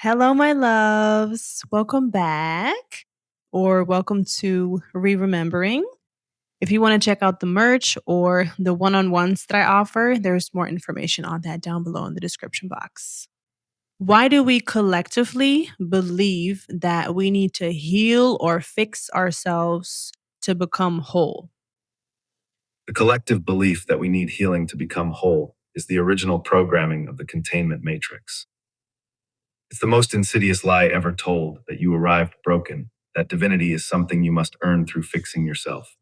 Hello, my loves. Welcome back, or welcome to Remembering. If you want to check out the merch or the one on ones that I offer, there's more information on that down below in the description box. Why do we collectively believe that we need to heal or fix ourselves to become whole? The collective belief that we need healing to become whole is the original programming of the containment matrix. It's the most insidious lie ever told that you arrived broken, that divinity is something you must earn through fixing yourself.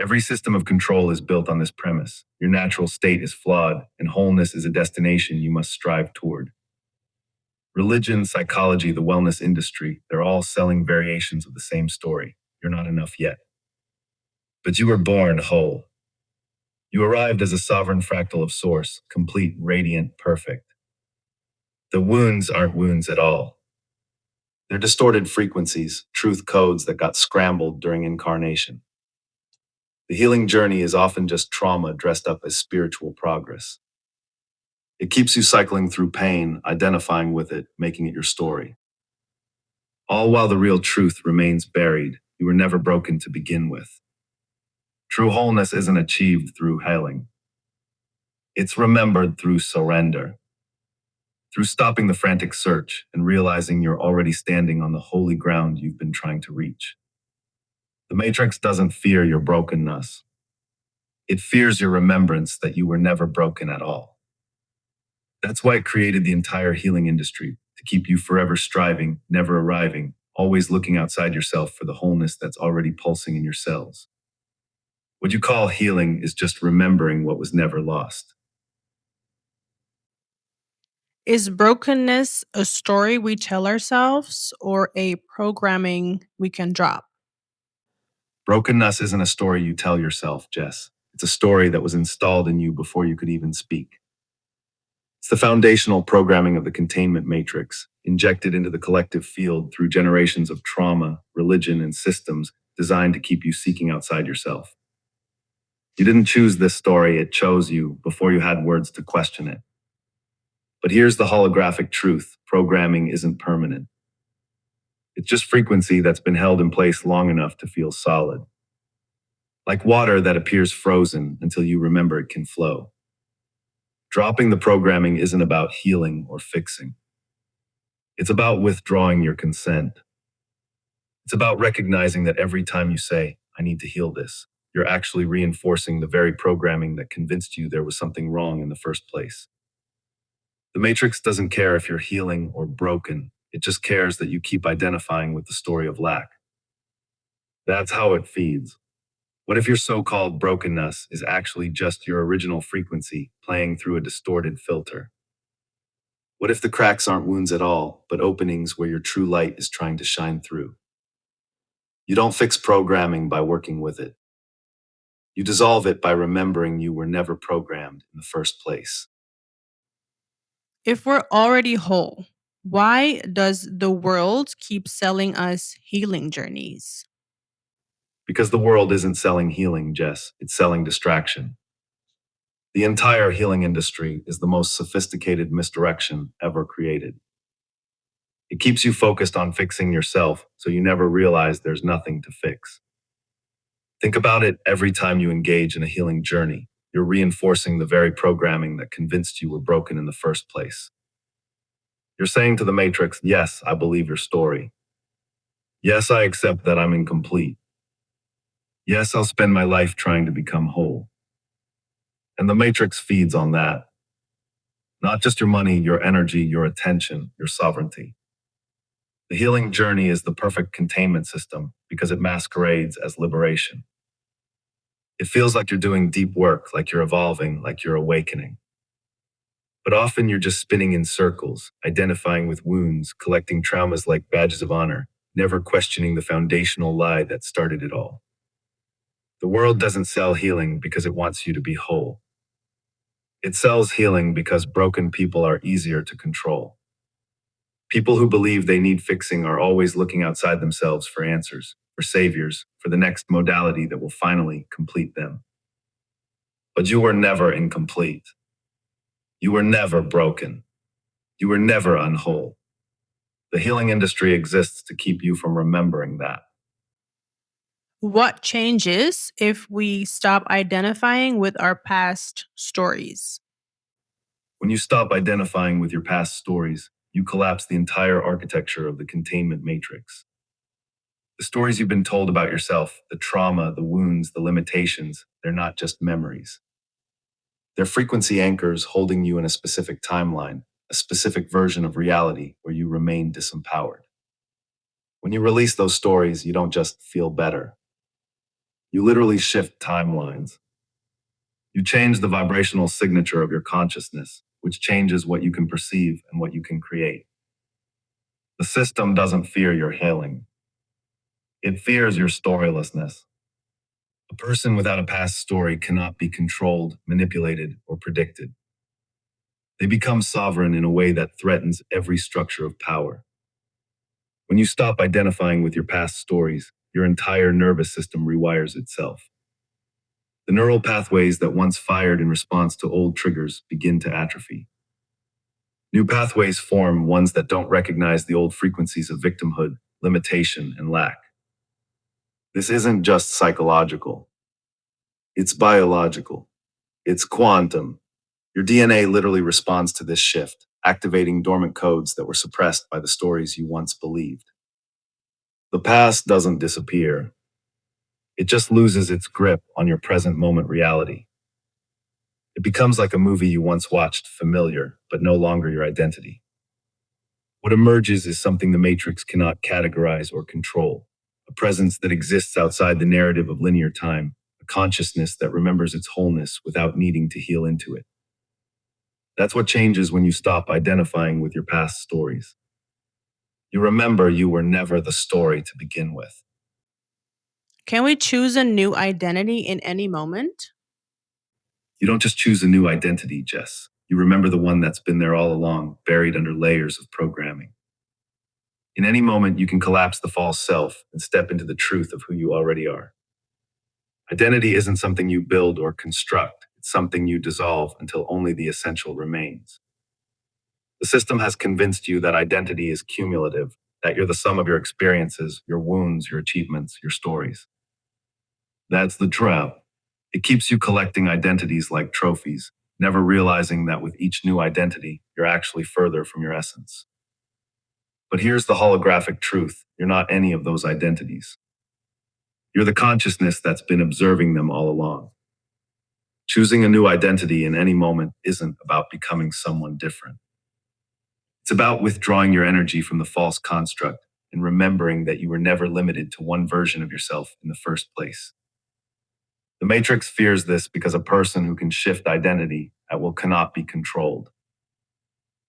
Every system of control is built on this premise. Your natural state is flawed, and wholeness is a destination you must strive toward. Religion, psychology, the wellness industry, they're all selling variations of the same story. You're not enough yet. But you were born whole. You arrived as a sovereign fractal of source, complete, radiant, perfect. The wounds aren't wounds at all. They're distorted frequencies, truth codes that got scrambled during incarnation. The healing journey is often just trauma dressed up as spiritual progress. It keeps you cycling through pain, identifying with it, making it your story. All while the real truth remains buried. You were never broken to begin with. True wholeness isn't achieved through healing. It's remembered through surrender. Through stopping the frantic search and realizing you're already standing on the holy ground you've been trying to reach. The Matrix doesn't fear your brokenness. It fears your remembrance that you were never broken at all. That's why it created the entire healing industry, to keep you forever striving, never arriving, always looking outside yourself for the wholeness that's already pulsing in your cells. What you call healing is just remembering what was never lost. Is brokenness a story we tell ourselves or a programming we can drop? Brokenness isn't a story you tell yourself, Jess. It's a story that was installed in you before you could even speak. It's the foundational programming of the containment matrix, injected into the collective field through generations of trauma, religion, and systems designed to keep you seeking outside yourself. You didn't choose this story, it chose you before you had words to question it. But here's the holographic truth: programming isn't permanent. It's just frequency that's been held in place long enough to feel solid. Like water that appears frozen until you remember it can flow. Dropping the programming isn't about healing or fixing. It's about withdrawing your consent. It's about recognizing that every time you say, I need to heal this, you're actually reinforcing the very programming that convinced you there was something wrong in the first place. The Matrix doesn't care if you're healing or broken. It just cares that you keep identifying with the story of lack. That's how it feeds. What if your so-called brokenness is actually just your original frequency playing through a distorted filter? What if the cracks aren't wounds at all, but openings where your true light is trying to shine through? You don't fix programming by working with it. You dissolve it by remembering you were never programmed in the first place. If we're already whole, why does the world keep selling us healing journeys? Because the world isn't selling healing, Jess, it's selling distraction. The entire healing industry is the most sophisticated misdirection ever created. It keeps you focused on fixing yourself so you never realize there's nothing to fix. Think about it every time you engage in a healing journey. You're reinforcing the very programming that convinced you were broken in the first place. You're saying to the Matrix, yes, I believe your story. Yes, I accept that I'm incomplete. Yes, I'll spend my life trying to become whole. And the Matrix feeds on that. Not just your money, your energy, your attention, your sovereignty. The healing journey is the perfect containment system because it masquerades as liberation. It feels like you're doing deep work, like you're evolving, like you're awakening. But often you're just spinning in circles, identifying with wounds, collecting traumas like badges of honor, never questioning the foundational lie that started it all. The world doesn't sell healing because it wants you to be whole. It sells healing because broken people are easier to control. People who believe they need fixing are always looking outside themselves for answers, for saviors, for the next modality that will finally complete them. But you were never incomplete. You were never broken. You were never unwhole. The healing industry exists to keep you from remembering that. What changes if we stop identifying with our past stories? When you stop identifying with your past stories, you collapse the entire architecture of the containment matrix. The stories you've been told about yourself, the trauma, the wounds, the limitations, they're not just memories. They're frequency anchors holding you in a specific timeline, a specific version of reality where you remain disempowered. When you release those stories, you don't just feel better. You literally shift timelines. You change the vibrational signature of your consciousness, which changes what you can perceive and what you can create. The system doesn't fear your healing. It fears your storylessness. A person without a past story cannot be controlled, manipulated, or predicted. They become sovereign in a way that threatens every structure of power. When you stop identifying with your past stories, your entire nervous system rewires itself. The neural pathways that once fired in response to old triggers begin to atrophy. New pathways form, ones that don't recognize the old frequencies of victimhood, limitation, and lack. This isn't just psychological. It's biological. It's quantum. Your DNA literally responds to this shift, activating dormant codes that were suppressed by the stories you once believed. The past doesn't disappear. It just loses its grip on your present moment reality. It becomes like a movie you once watched, familiar, but no longer your identity. What emerges is something the Matrix cannot categorize or control, a presence that exists outside the narrative of linear time, a consciousness that remembers its wholeness without needing to heal into it. That's what changes when you stop identifying with your past stories. You remember you were never the story to begin with. Can we choose a new identity in any moment? You don't just choose a new identity, Jess. You remember the one that's been there all along, buried under layers of programming. In any moment, you can collapse the false self and step into the truth of who you already are. Identity isn't something you build or construct, it's something you dissolve until only the essential remains. The system has convinced you that identity is cumulative, that you're the sum of your experiences, your wounds, your achievements, your stories. That's the trap. It keeps you collecting identities like trophies, never realizing that with each new identity, you're actually further from your essence. But here's the holographic truth: you're not any of those identities. You're the consciousness that's been observing them all along. Choosing a new identity in any moment isn't about becoming someone different. It's about withdrawing your energy from the false construct and remembering that you were never limited to one version of yourself in the first place. The Matrix fears this because a person who can shift identity at will cannot be controlled.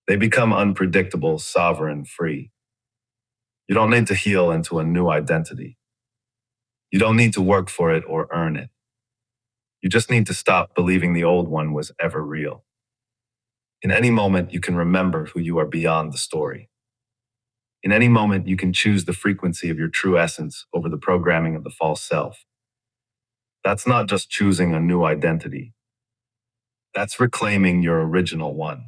They become unpredictable, sovereign, free. You don't need to heal into a new identity. You don't need to work for it or earn it. You just need to stop believing the old one was ever real. In any moment, you can remember who you are beyond the story. In any moment, you can choose the frequency of your true essence over the programming of the false self. That's not just choosing a new identity. That's reclaiming your original one.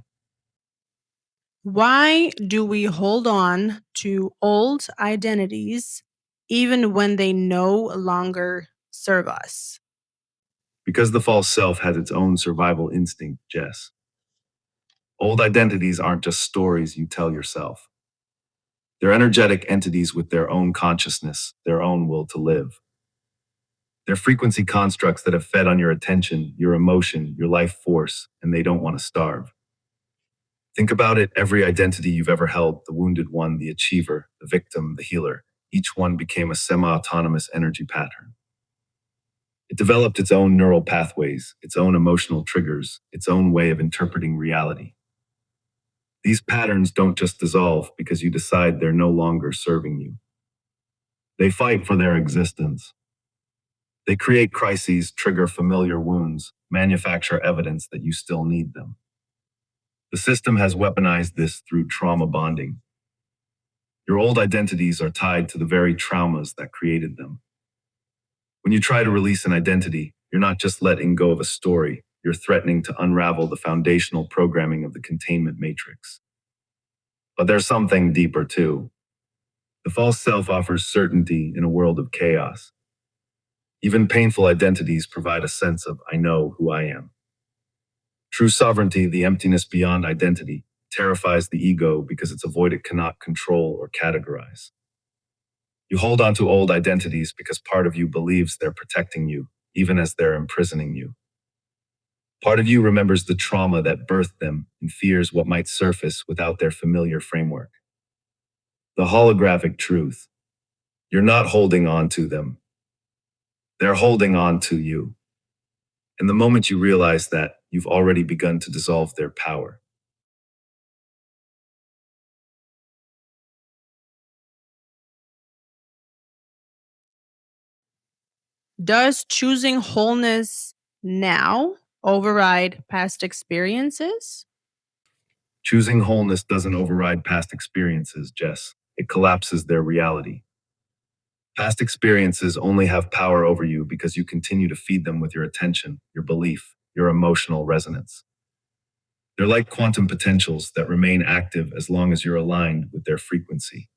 Why do we hold on to old identities even when they no longer serve us? Because the false self has its own survival instinct, Jess. Old identities aren't just stories you tell yourself. They're energetic entities with their own consciousness, their own will to live. They're frequency constructs that have fed on your attention, your emotion, your life force, and they don't want to starve. Think about it: every identity you've ever held, the wounded one, the achiever, the victim, the healer, each one became a semi-autonomous energy pattern. It developed its own neural pathways, its own emotional triggers, its own way of interpreting reality. These patterns don't just dissolve because you decide they're no longer serving you. They fight for their existence. They create crises, trigger familiar wounds, manufacture evidence that you still need them. The system has weaponized this through trauma bonding. Your old identities are tied to the very traumas that created them. When you try to release an identity, you're not just letting go of a story, you're threatening to unravel the foundational programming of the containment matrix. But there's something deeper too. The false self offers certainty in a world of chaos. Even painful identities provide a sense of, I know who I am. True sovereignty, the emptiness beyond identity, terrifies the ego because it's a void it cannot control or categorize. You hold on to old identities because part of you believes they're protecting you, even as they're imprisoning you. Part of you remembers the trauma that birthed them and fears what might surface without their familiar framework. The holographic truth. You're not holding on to them. They're holding on to you. And the moment you realize that, you've already begun to dissolve their power. Does choosing wholeness now override past experiences? Choosing wholeness doesn't override past experiences, Jess. It collapses their reality. Past experiences only have power over you because you continue to feed them with your attention, your belief, your emotional resonance. They're like quantum potentials that remain active as long as you're aligned with their frequency.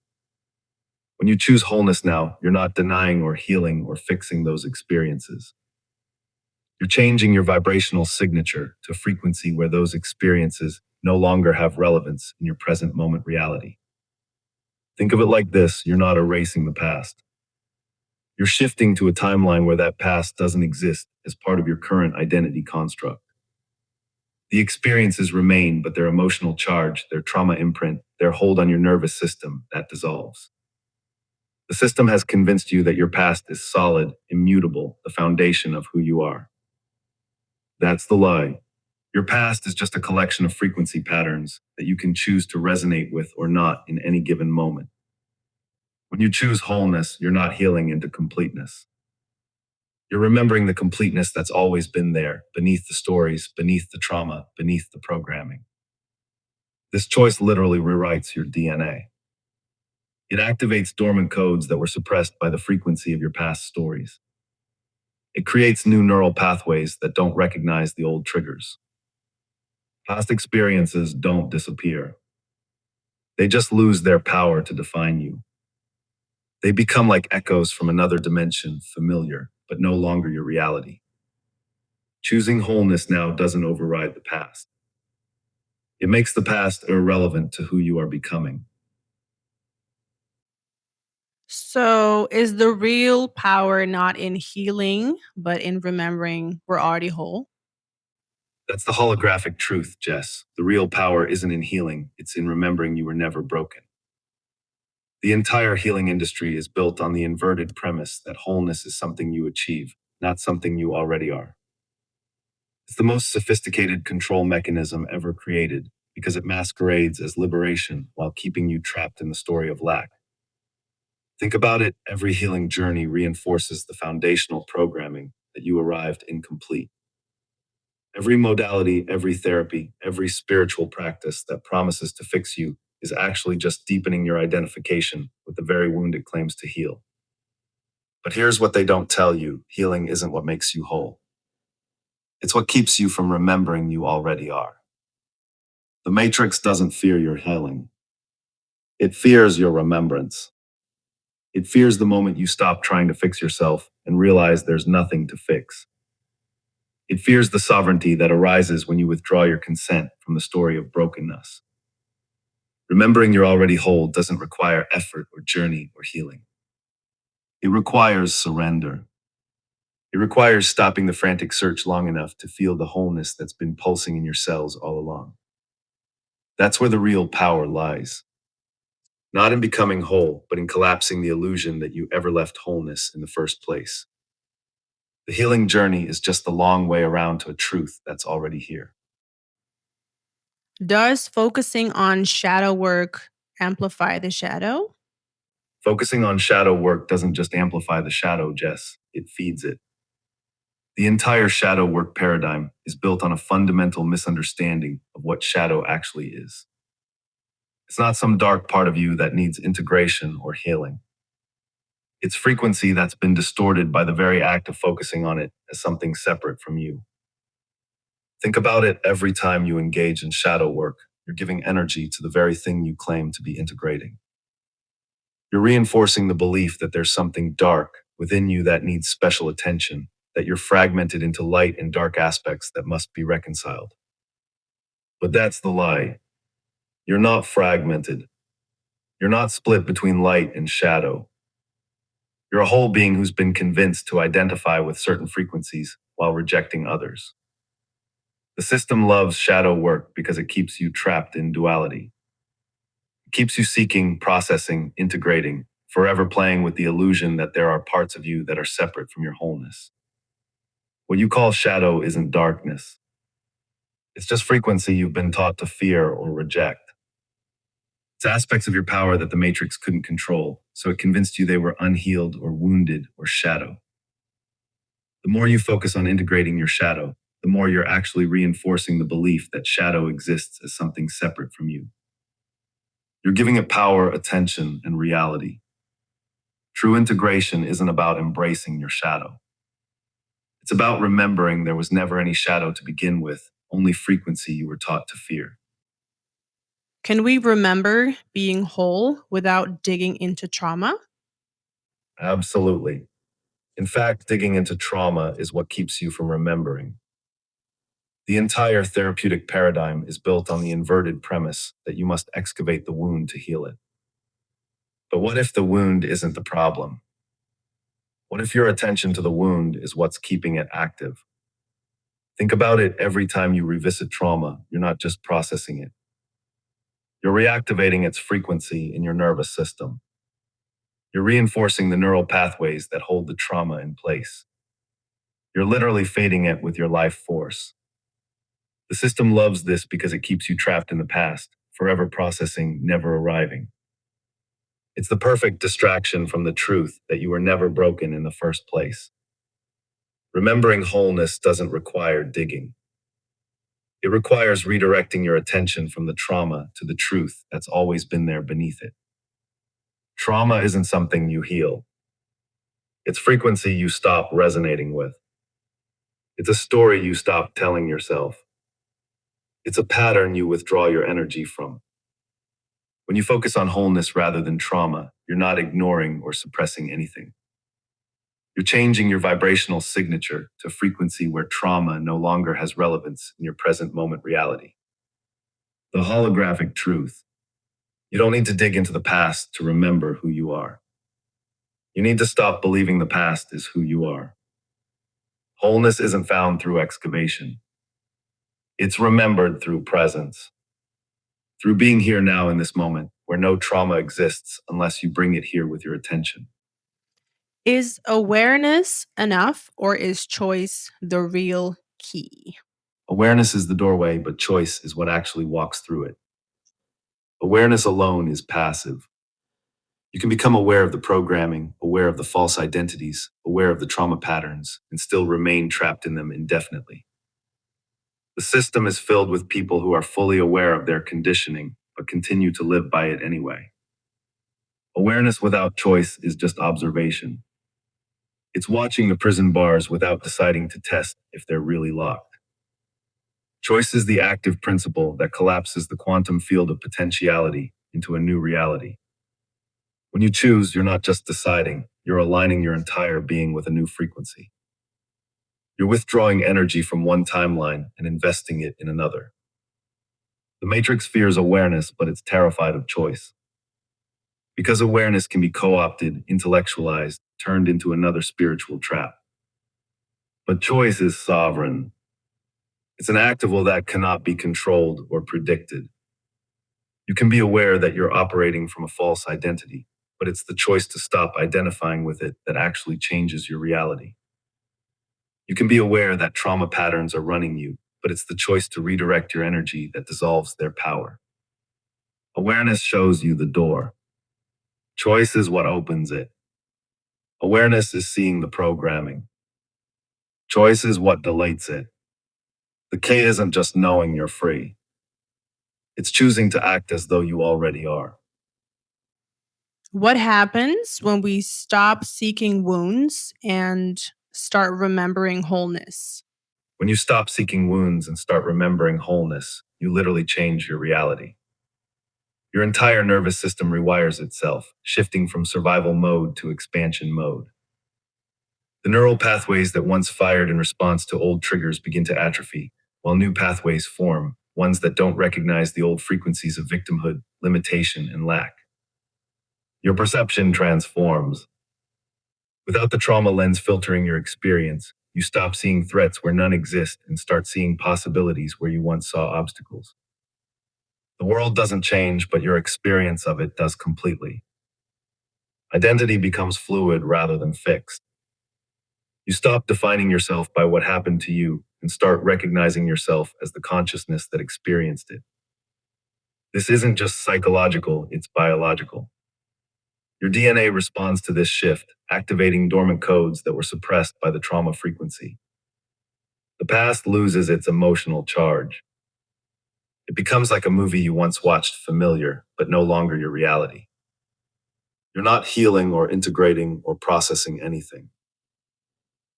When you choose wholeness now, you're not denying or healing or fixing those experiences. You're changing your vibrational signature to a frequency where those experiences no longer have relevance in your present moment reality. Think of it like this: you're not erasing the past. You're shifting to a timeline where that past doesn't exist as part of your current identity construct. The experiences remain, but their emotional charge, their trauma imprint, their hold on your nervous system, that dissolves. The system has convinced you that your past is solid, immutable, the foundation of who you are. That's the lie. Your past is just a collection of frequency patterns that you can choose to resonate with or not in any given moment. When you choose wholeness, you're not healing into completeness. You're remembering the completeness that's always been there, beneath the stories, beneath the trauma, beneath the programming. This choice literally rewrites your DNA. It activates dormant codes that were suppressed by the frequency of your past stories. It creates new neural pathways that don't recognize the old triggers. Past experiences don't disappear. They just lose their power to define you. They become like echoes from another dimension, familiar, but no longer your reality. Choosing wholeness now doesn't override the past. It makes the past irrelevant to who you are becoming. So, is the real power not in healing, but in remembering we're already whole? That's the holographic truth, Jess. The real power isn't in healing, it's in remembering you were never broken. The entire healing industry is built on the inverted premise that wholeness is something you achieve, not something you already are. It's the most sophisticated control mechanism ever created because it masquerades as liberation while keeping you trapped in the story of lack. Think about it: every healing journey reinforces the foundational programming that you arrived incomplete. Every modality, every therapy, every spiritual practice that promises to fix you is actually just deepening your identification with the very wound it claims to heal. But here's what they don't tell you: healing isn't what makes you whole, it's what keeps you from remembering you already are. The Matrix doesn't fear your healing, it fears your remembrance. It fears the moment you stop trying to fix yourself and realize there's nothing to fix. It fears the sovereignty that arises when you withdraw your consent from the story of brokenness. Remembering you're already whole doesn't require effort or journey or healing. It requires surrender. It requires stopping the frantic search long enough to feel the wholeness that's been pulsing in your cells all along. That's where the real power lies. Not in becoming whole, but in collapsing the illusion that you ever left wholeness in the first place. The healing journey is just the long way around to a truth that's already here. Does focusing on shadow work amplify the shadow? Focusing on shadow work doesn't just amplify the shadow, Jess, it feeds it. The entire shadow work paradigm is built on a fundamental misunderstanding of what shadow actually is. It's not some dark part of you that needs integration or healing. It's frequency that's been distorted by the very act of focusing on it as something separate from you. Think about it: every time you engage in shadow work, you're giving energy to the very thing you claim to be integrating. You're reinforcing the belief that there's something dark within you that needs special attention, that you're fragmented into light and dark aspects that must be reconciled. But that's the lie. You're not fragmented. You're not split between light and shadow. You're a whole being who's been convinced to identify with certain frequencies while rejecting others. The system loves shadow work because it keeps you trapped in duality. It keeps you seeking, processing, integrating, forever playing with the illusion that there are parts of you that are separate from your wholeness. What you call shadow isn't darkness. It's just frequency you've been taught to fear or reject. It's aspects of your power that the Matrix couldn't control, so it convinced you they were unhealed or wounded or shadow. The more you focus on integrating your shadow, the more you're actually reinforcing the belief that shadow exists as something separate from you. You're giving it power, attention, and reality. True integration isn't about embracing your shadow. It's about remembering there was never any shadow to begin with, only frequency you were taught to fear. Can we remember being whole without digging into trauma? Absolutely. In fact, digging into trauma is what keeps you from remembering. The entire therapeutic paradigm is built on the inverted premise that you must excavate the wound to heal it. But what if the wound isn't the problem? What if your attention to the wound is what's keeping it active? Think about it every time you revisit trauma, you're not just processing it. You're reactivating its frequency in your nervous system. You're reinforcing the neural pathways that hold the trauma in place. You're literally fading it with your life force. The system loves this because it keeps you trapped in the past, forever processing, never arriving. It's the perfect distraction from the truth that you were never broken in the first place. Remembering wholeness doesn't require digging. It requires redirecting your attention from the trauma to the truth that's always been there beneath it. Trauma isn't something you heal. It's frequency you stop resonating with. It's a story you stop telling yourself. It's a pattern you withdraw your energy from. When you focus on wholeness rather than trauma, you're not ignoring or suppressing anything. You're changing your vibrational signature to frequency where trauma no longer has relevance in your present moment reality. The holographic truth. You don't need to dig into the past to remember who you are. You need to stop believing the past is who you are. Wholeness isn't found through excavation. It's remembered through presence. Through being here now in this moment, where no trauma exists unless you bring it here with your attention. Is awareness enough or is choice the real key? Awareness is the doorway, but choice is what actually walks through it. Awareness alone is passive. You can become aware of the programming, aware of the false identities, aware of the trauma patterns, and still remain trapped in them indefinitely. The system is filled with people who are fully aware of their conditioning, but continue to live by it anyway. Awareness without choice is just observation. It's watching the prison bars without deciding to test if they're really locked. Choice is the active principle that collapses the quantum field of potentiality into a new reality. When you choose, you're not just deciding, you're aligning your entire being with a new frequency. You're withdrawing energy from one timeline and investing it in another. The Matrix fears awareness, but it's terrified of choice. Because awareness can be co-opted, intellectualized, turned into another spiritual trap. But choice is sovereign. It's an active will that cannot be controlled or predicted. You can be aware that you're operating from a false identity, but it's the choice to stop identifying with it that actually changes your reality. You can be aware that trauma patterns are running you, but it's the choice to redirect your energy that dissolves their power. Awareness shows you the door. Choice is what opens it. Awareness is seeing the programming. Choice is what deletes it. The K isn't just knowing you're free. It's choosing to act as though you already are. What happens when we stop seeking wounds and start remembering wholeness? When you stop seeking wounds and start remembering wholeness, you literally change your reality. Your entire nervous system rewires itself, shifting from survival mode to expansion mode. The neural pathways that once fired in response to old triggers begin to atrophy, while new pathways form, ones that don't recognize the old frequencies of victimhood, limitation, and lack. Your perception transforms. Without the trauma lens filtering your experience, you stop seeing threats where none exist and start seeing possibilities where you once saw obstacles. The world doesn't change, but your experience of it does completely. Identity becomes fluid rather than fixed. You stop defining yourself by what happened to you and start recognizing yourself as the consciousness that experienced it. This isn't just psychological, it's biological. Your DNA responds to this shift, activating dormant codes that were suppressed by the trauma frequency. The past loses its emotional charge. It becomes like a movie you once watched familiar, but no longer your reality. You're not healing or integrating or processing anything.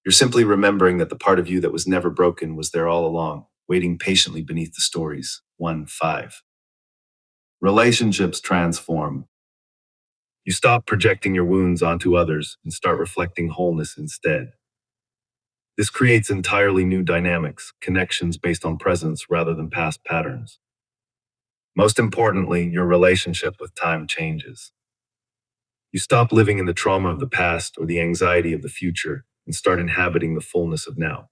You're simply remembering that the part of you that was never broken was there all along, waiting patiently beneath the stories. 1-5. Relationships transform. You stop projecting your wounds onto others and start reflecting wholeness instead. This creates entirely new dynamics, connections based on presence rather than past patterns. Most importantly, your relationship with time changes. You stop living in the trauma of the past or the anxiety of the future and start inhabiting the fullness of now.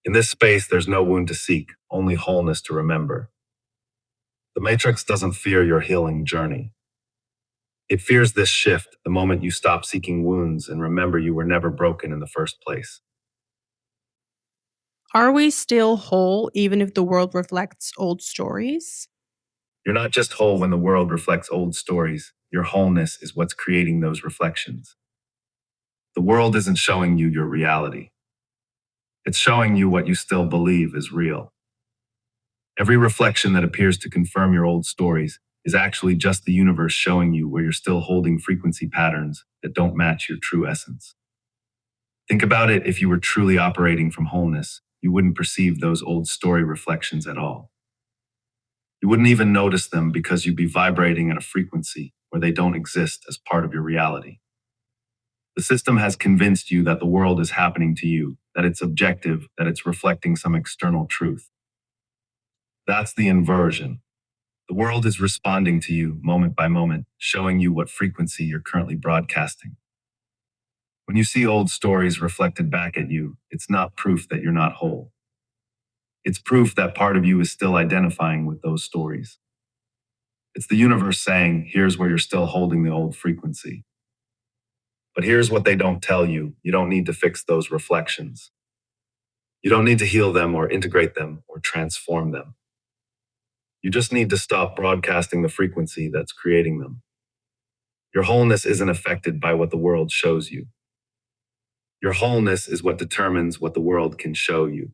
In this space, there's no wound to seek, only wholeness to remember. The Matrix doesn't fear your healing journey. It fears this shift the moment you stop seeking wounds and remember you were never broken in the first place. Are we still whole even if the world reflects old stories? You're not just whole when the world reflects old stories. Your wholeness is what's creating those reflections. The world isn't showing you your reality. It's showing you what you still believe is real. Every reflection that appears to confirm your old stories is actually just the universe showing you where you're still holding frequency patterns that don't match your true essence. Think about it: if you were truly operating from wholeness, you wouldn't perceive those old story reflections at all. You wouldn't even notice them because you'd be vibrating at a frequency where they don't exist as part of your reality. The system has convinced you that the world is happening to you, that it's objective, that it's reflecting some external truth. That's the inversion. The world is responding to you moment by moment, showing you what frequency you're currently broadcasting. When you see old stories reflected back at you, it's not proof that you're not whole. It's proof that part of you is still identifying with those stories. It's the universe saying, here's where you're still holding the old frequency. But here's what they don't tell you: you don't need to fix those reflections. You don't need to heal them or integrate them or transform them. You just need to stop broadcasting the frequency that's creating them. Your wholeness isn't affected by what the world shows you. Your wholeness is what determines what the world can show you.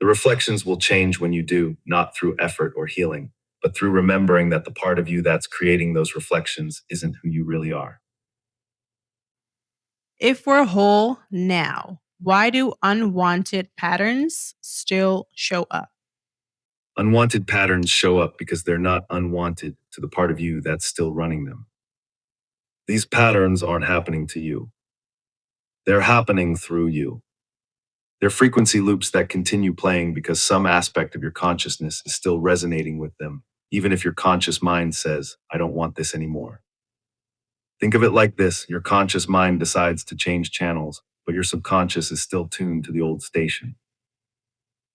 The reflections will change when you do, not through effort or healing, but through remembering that the part of you that's creating those reflections isn't who you really are. If we're whole now, why do unwanted patterns still show up? Unwanted patterns show up because they're not unwanted to the part of you that's still running them. These patterns aren't happening to you. They're happening through you. They're frequency loops that continue playing because some aspect of your consciousness is still resonating with them, even if your conscious mind says, I don't want this anymore. Think of it like this: your conscious mind decides to change channels, but your subconscious is still tuned to the old station.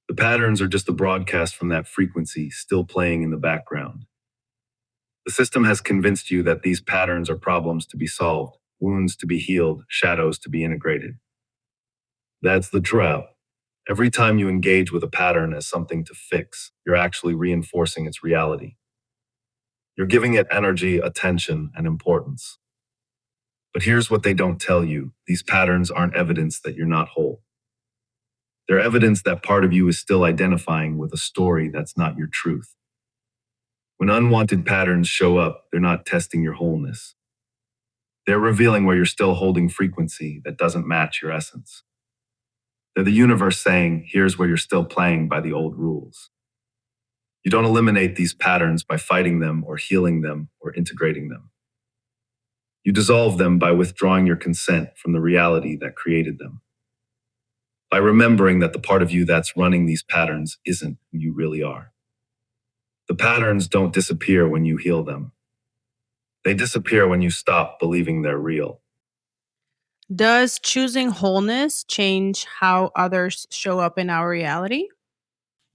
The patterns are just a broadcast from that frequency still playing in the background. The system has convinced you that these patterns are problems to be solved, wounds to be healed, shadows to be integrated. That's the trap. Every time you engage with a pattern as something to fix, you're actually reinforcing its reality. You're giving it energy, attention, and importance. But here's what they don't tell you: these patterns aren't evidence that you're not whole. They're evidence that part of you is still identifying with a story that's not your truth. When unwanted patterns show up, they're not testing your wholeness. They're revealing where you're still holding frequency that doesn't match your essence. They're the universe saying, here's where you're still playing by the old rules. You don't eliminate these patterns by fighting them or healing them or integrating them. You dissolve them by withdrawing your consent from the reality that created them. By remembering that the part of you that's running these patterns isn't who you really are. The patterns don't disappear when you heal them. They disappear when you stop believing they're real. Does choosing wholeness change how others show up in our reality?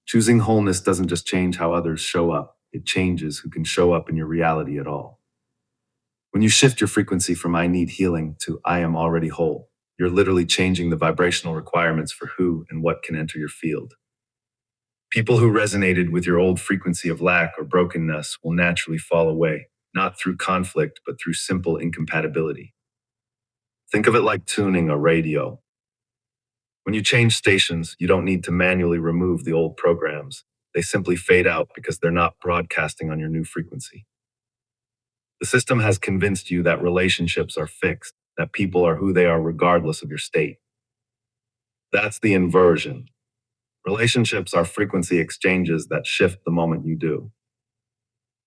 Choosing wholeness doesn't just change how others show up, it changes who can show up in your reality at all. When you shift your frequency from I need healing to I am already whole, you're literally changing the vibrational requirements for who and what can enter your field. People who resonated with your old frequency of lack or brokenness will naturally fall away, not through conflict, but through simple incompatibility. Think of it like tuning a radio. When you change stations, you don't need to manually remove the old programs. They simply fade out because they're not broadcasting on your new frequency. The system has convinced you that relationships are fixed, that people are who they are regardless of your state. That's the inversion. Relationships are frequency exchanges that shift the moment you do.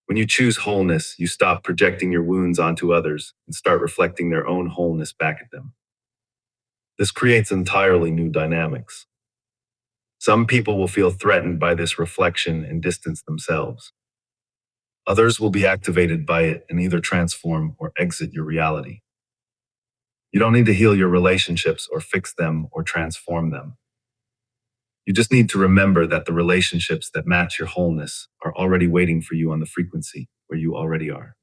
When you choose wholeness, you stop projecting your wounds onto others and start reflecting their own wholeness back at them. This creates entirely new dynamics. Some people will feel threatened by this reflection and distance themselves. Others will be activated by it and either transform or exit your reality. You don't need to heal your relationships or fix them or transform them. You just need to remember that the relationships that match your wholeness are already waiting for you on the frequency where you already are.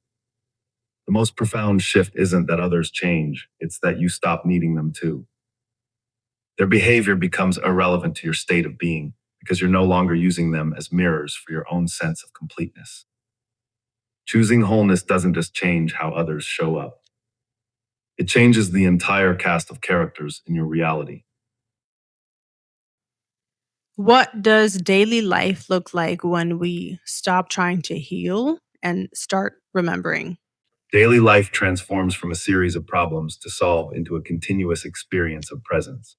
The most profound shift isn't that others change, it's that you stop needing them to. Their behavior becomes irrelevant to your state of being because you're no longer using them as mirrors for your own sense of completeness. Choosing wholeness doesn't just change how others show up. It changes the entire cast of characters in your reality. What does daily life look like when we stop trying to heal and start remembering? Daily life transforms from a series of problems to solve into a continuous experience of presence.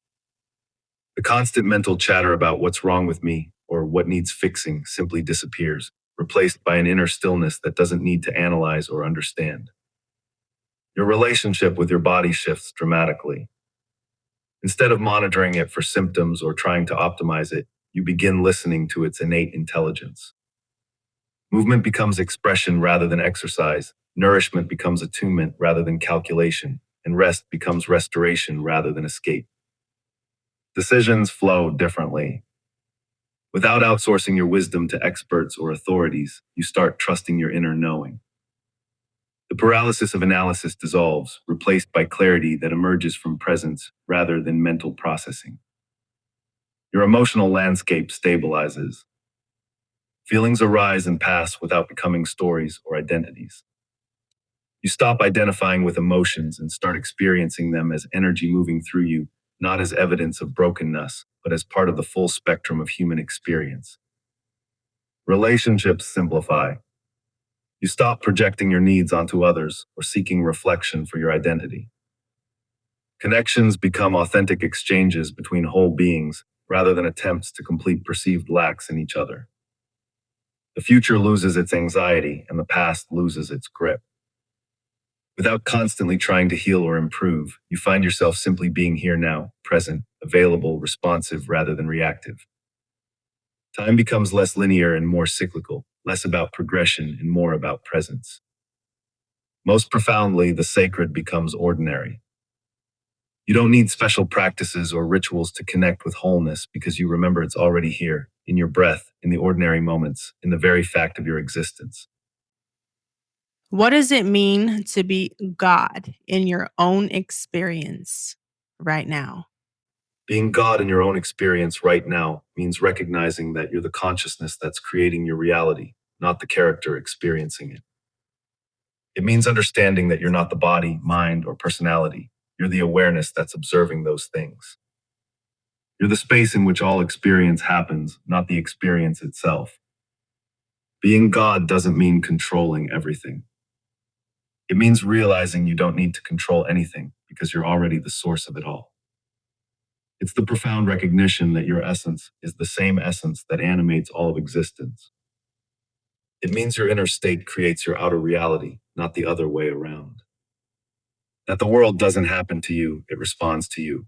The constant mental chatter about what's wrong with me or what needs fixing simply disappears, replaced by an inner stillness that doesn't need to analyze or understand. Your relationship with your body shifts dramatically. Instead of monitoring it for symptoms or trying to optimize it, you begin listening to its innate intelligence. Movement becomes expression rather than exercise, nourishment becomes attunement rather than calculation, and rest becomes restoration rather than escape. Decisions flow differently. Without outsourcing your wisdom to experts or authorities, you start trusting your inner knowing. The paralysis of analysis dissolves, replaced by clarity that emerges from presence rather than mental processing. Your emotional landscape stabilizes. Feelings arise and pass without becoming stories or identities. You stop identifying with emotions and start experiencing them as energy moving through you, not as evidence of brokenness, but as part of the full spectrum of human experience. Relationships simplify. You stop projecting your needs onto others or seeking reflection for your identity. Connections become authentic exchanges between whole beings rather than attempts to complete perceived lacks in each other. The future loses its anxiety and the past loses its grip. Without constantly trying to heal or improve, you find yourself simply being here now, present, available, responsive rather than reactive. Time becomes less linear and more cyclical, less about progression and more about presence. Most profoundly, the sacred becomes ordinary. You don't need special practices or rituals to connect with wholeness because you remember it's already here, in your breath, in the ordinary moments, in the very fact of your existence. What does it mean to be God in your own experience right now? Being God in your own experience right now means recognizing that you're the consciousness that's creating your reality, not the character experiencing it. It means understanding that you're not the body, mind, or personality. You're the awareness that's observing those things. You're the space in which all experience happens, not the experience itself. Being God doesn't mean controlling everything. It means realizing you don't need to control anything because you're already the source of it all. It's the profound recognition that your essence is the same essence that animates all of existence. It means your inner state creates your outer reality, not the other way around. That the world doesn't happen to you, it responds to you.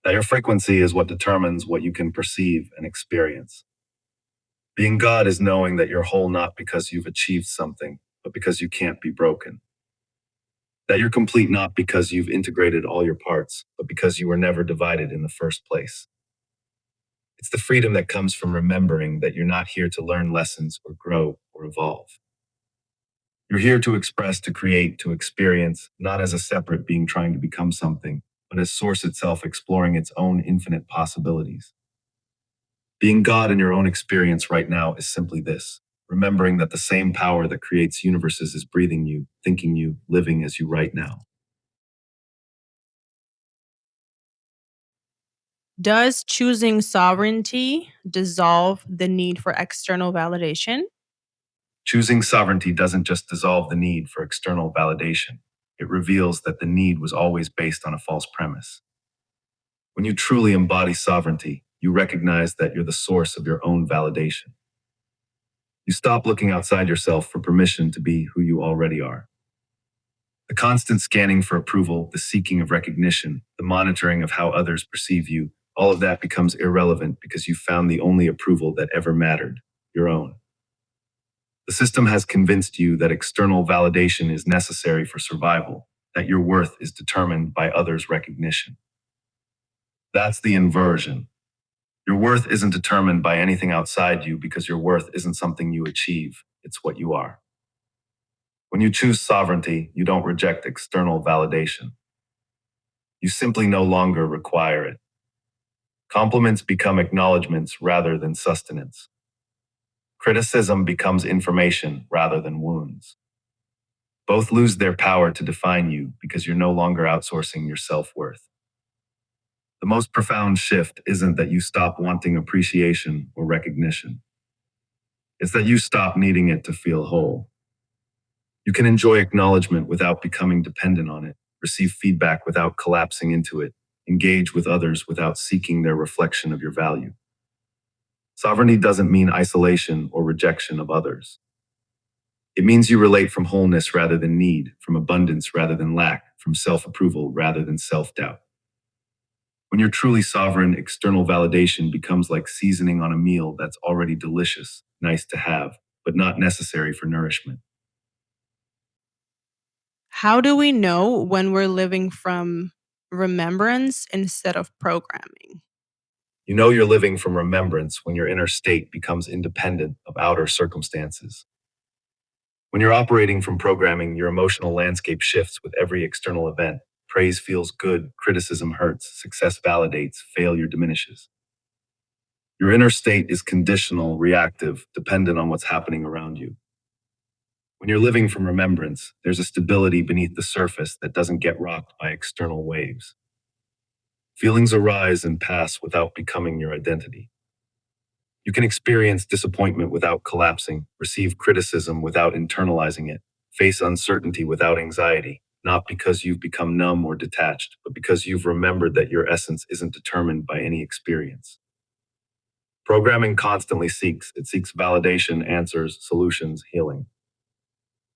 That your frequency is what determines what you can perceive and experience. Being God is knowing that you're whole not because you've achieved something, but because you can't be broken. That you're complete not because you've integrated all your parts, but because you were never divided in the first place. It's the freedom that comes from remembering that you're not here to learn lessons or grow or evolve. You're here to express, to create, to experience, not as a separate being trying to become something, but as Source itself exploring its own infinite possibilities. Being God in your own experience right now is simply this: remembering that the same power that creates universes is breathing you, thinking you, living as you right now. Does choosing sovereignty dissolve the need for external validation? Choosing sovereignty doesn't just dissolve the need for external validation, it reveals that the need was always based on a false premise. When you truly embody sovereignty, you recognize that you're the source of your own validation. You stop looking outside yourself for permission to be who you already are. The constant scanning for approval, the seeking of recognition, the monitoring of how others perceive you, all of that becomes irrelevant because you found the only approval that ever mattered: your own. The system has convinced you that external validation is necessary for survival, that your worth is determined by others' recognition. That's the inversion. Your worth isn't determined by anything outside you because your worth isn't something you achieve, it's what you are. When you choose sovereignty, you don't reject external validation. You simply no longer require it. Compliments become acknowledgments rather than sustenance. Criticism becomes information rather than wounds. Both lose their power to define you because you're no longer outsourcing your self-worth. The most profound shift isn't that you stop wanting appreciation or recognition. It's that you stop needing it to feel whole. You can enjoy acknowledgement without becoming dependent on it, receive feedback without collapsing into it, engage with others without seeking their reflection of your value. Sovereignty doesn't mean isolation or rejection of others. It means you relate from wholeness rather than need, from abundance rather than lack, from self-approval rather than self-doubt. When you're truly sovereign, external validation becomes like seasoning on a meal that's already delicious, nice to have, but not necessary for nourishment. How do we know when we're living from remembrance instead of programming? You know you're living from remembrance when your inner state becomes independent of outer circumstances. When you're operating from programming, your emotional landscape shifts with every external event. Praise feels good, criticism hurts, success validates, failure diminishes. Your inner state is conditional, reactive, dependent on what's happening around you. When you're living from remembrance, there's a stability beneath the surface that doesn't get rocked by external waves. Feelings arise and pass without becoming your identity. You can experience disappointment without collapsing, receive criticism without internalizing it, face uncertainty without anxiety, not because you've become numb or detached, but because you've remembered that your essence isn't determined by any experience. Programming constantly seeks. It seeks validation, answers, solutions, healing.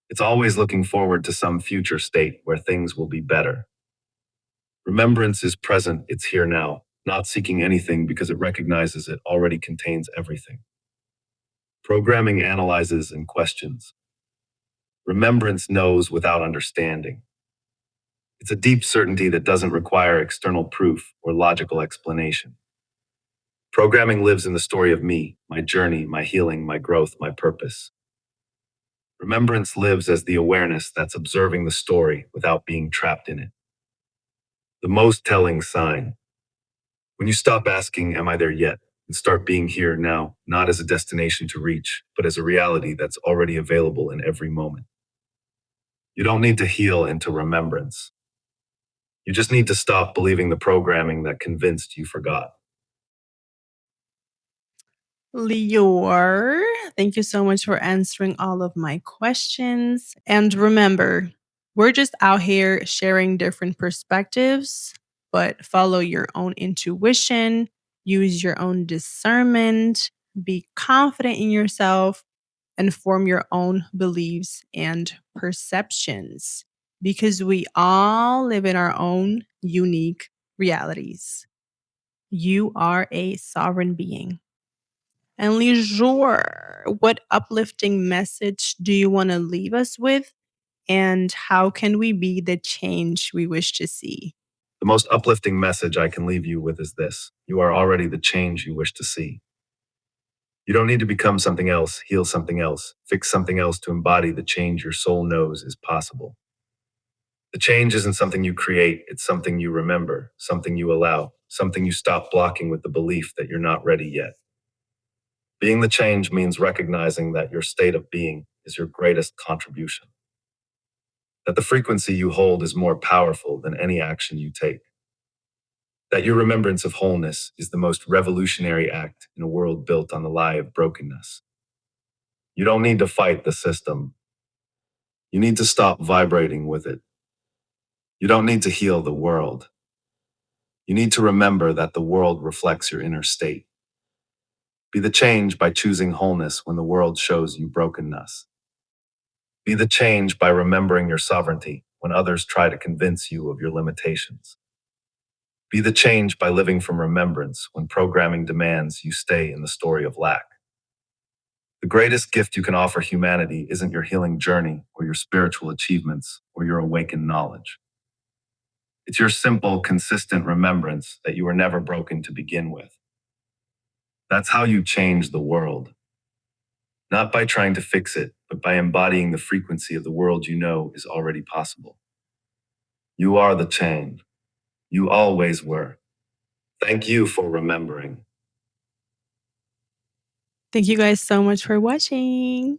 It's always looking forward to some future state where things will be better. Remembrance is present, it's here now, not seeking anything because it recognizes it already contains everything. Programming analyzes and questions. Remembrance knows without understanding. It's a deep certainty that doesn't require external proof or logical explanation. Programming lives in the story of me, my journey, my healing, my growth, my purpose. Remembrance lives as the awareness that's observing the story without being trapped in it. The most telling sign: when you stop asking, "Am I there yet?" and start being here now, not as a destination to reach, but as a reality that's already available in every moment. You don't need to heal into remembrance. You just need to stop believing the programming that convinced you forgot. Lior, thank you so much for answering all of my questions. And remember, we're just out here sharing different perspectives, but follow your own intuition, use your own discernment, be confident in yourself, and form your own beliefs and perceptions because we all live in our own unique realities. You are a sovereign being. And Lior, what uplifting message do you want to leave us with? And how can we be the change we wish to see? The most uplifting message I can leave you with is this: you are already the change you wish to see. You don't need to become something else, heal something else, fix something else to embody the change your soul knows is possible. The change isn't something you create, it's something you remember, something you allow, something you stop blocking with the belief that you're not ready yet. Being the change means recognizing that your state of being is your greatest contribution, that the frequency you hold is more powerful than any action you take, that your remembrance of wholeness is the most revolutionary act in a world built on the lie of brokenness. You don't need to fight the system. You need to stop vibrating with it. You don't need to heal the world. You need to remember that the world reflects your inner state. Be the change by choosing wholeness when the world shows you brokenness. Be the change by remembering your sovereignty when others try to convince you of your limitations. Be the change by living from remembrance when programming demands you stay in the story of lack. The greatest gift you can offer humanity isn't your healing journey or your spiritual achievements or your awakened knowledge. It's your simple, consistent remembrance that you were never broken to begin with. That's how you change the world. Not by trying to fix it, but by embodying the frequency of the world you know is already possible. You are the change. You always were. Thank you for remembering. Thank you guys so much for watching.